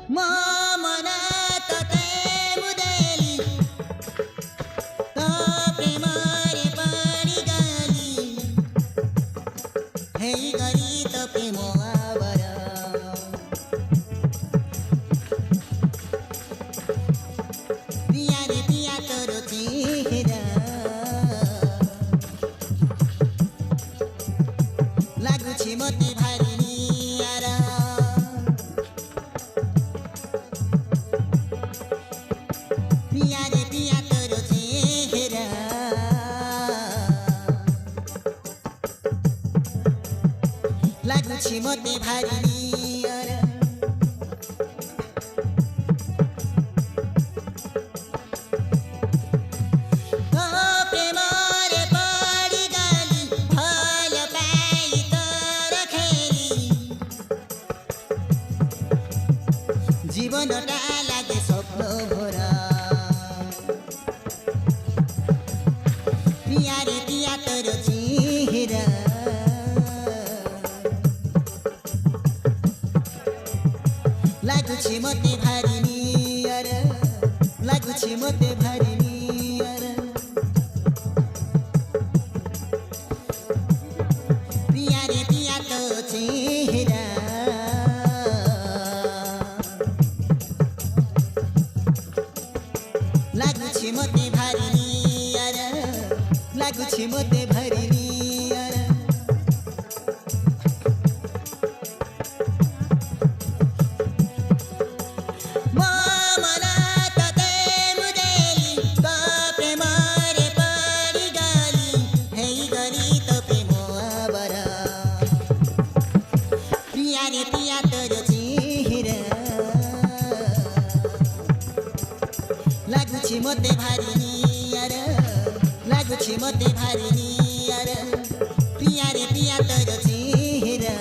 मन तते मुदेली तो प्रेमरे पड़ी गली हे गरी तो प्रेम आवर पिया रे पिया तोर चेहरा लाଗୁଛି ମୋତେ ଭାରି ନିଆରା पिया रे पिया तोर चेहरा ଲାଗୁଛି ମୋତେ ଭାରି ନିଆରା জীবনটা লাগে স্বপ্ন ভরা পিয়া রে পিয়া তোর চেহারা লাগুଛି ମୋତେ ଭାରି ନିଆରା ଲାଗୁଛି ମୋତେ ଭାରି ନିଆରା पिया रे पिया तो चेहरा लाଗୁଛି ମୋତେ ଭାରି ନିଆରା ଲାଗୁଛି ମୋତେ ଭାରି ନିଆରା ମୋ ମନ ତତେ ମୁଦେଲି ତୋ ପ୍ରେମରେ ପଡ଼ିଗଲି ହେଇଗଲି ତୋ ପ୍ରେମ ଆବର पिया रे पिया तोर चेहरा ଲାଗୁଛି ମୋତେ ଭାରି ନିଆରା ଲାଗୁଛି ମୋତେ ଭାରି ନିଆରା ପିଆ ରେ ପିଆ ତୋର ଚେହରା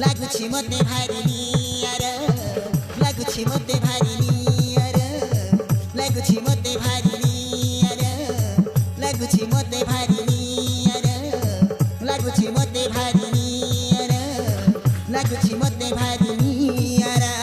ଲାଗୁଛି ମୋତେ ଭାରି ନିଆରା ଲାଗୁଛି ମୋତେ ଭାରି ନିଆରା ଲାଗୁଛି ମୋତେ ଭାରି ନିଆରା ଲାଗୁଛି ମୋତେ ଭାରି ନିଆରା ଲାଗୁଛି ମୋତେ ଭାରି ନିଆରା ଲାଗୁଛି ମୋତେ ଭାରି ନିଆରା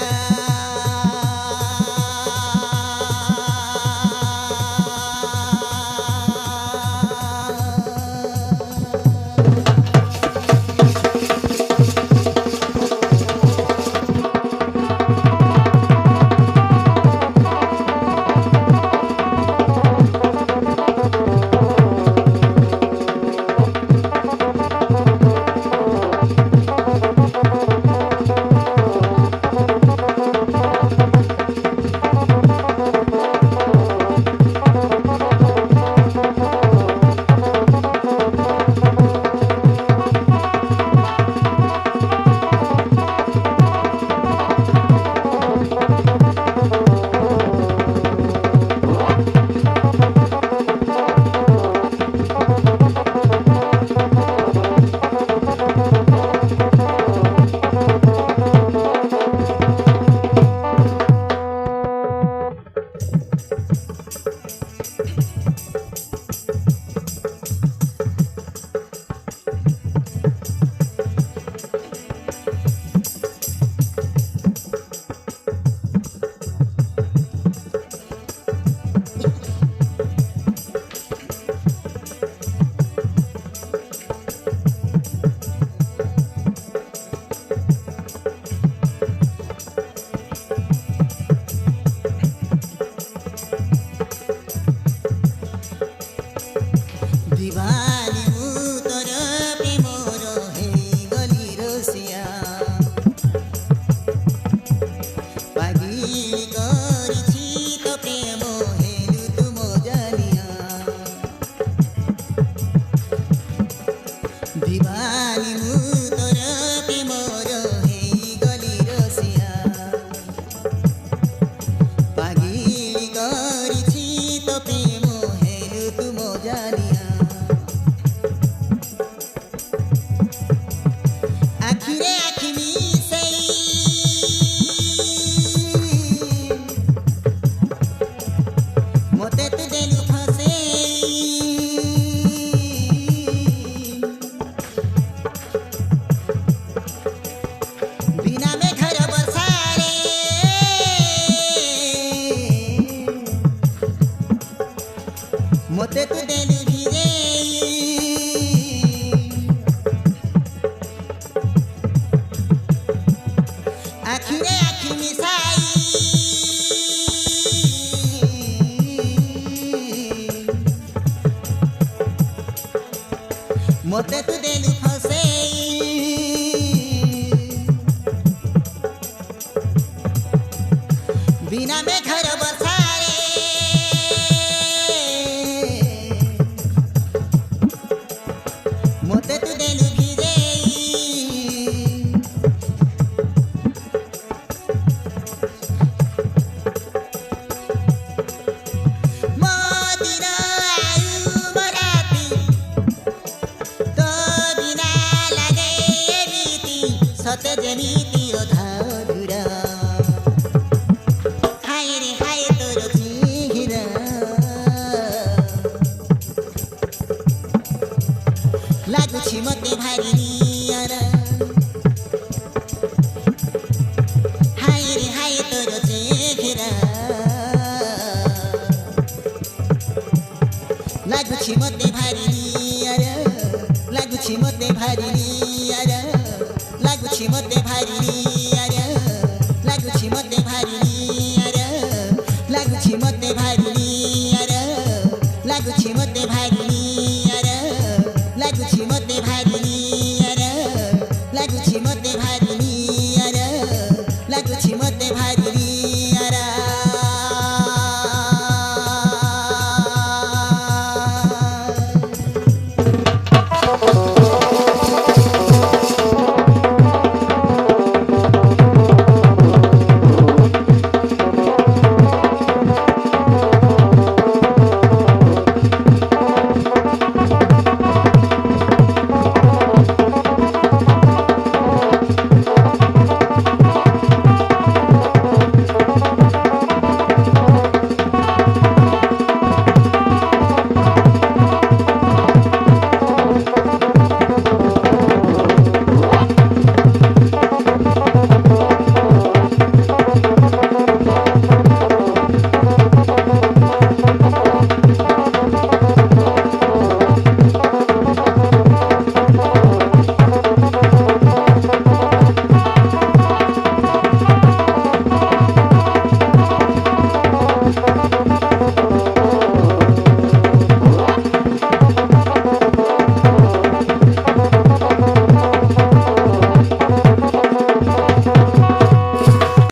सते जेमिति अधाधुरा हाय रे हाय तोर चेहरा लाଗୁଛି ମତେ ଭାରି ନିଆରା ହାୟ ରେ ହାୟ ତୋର ଚେହେରା ଲାଗୁଛି ମତେ ଭାରି ନିଆରା ଲାଗୁଛି ମତେ ଭାରି ନିଆରା ଲାଗୁଛି ମତେ ଭାରି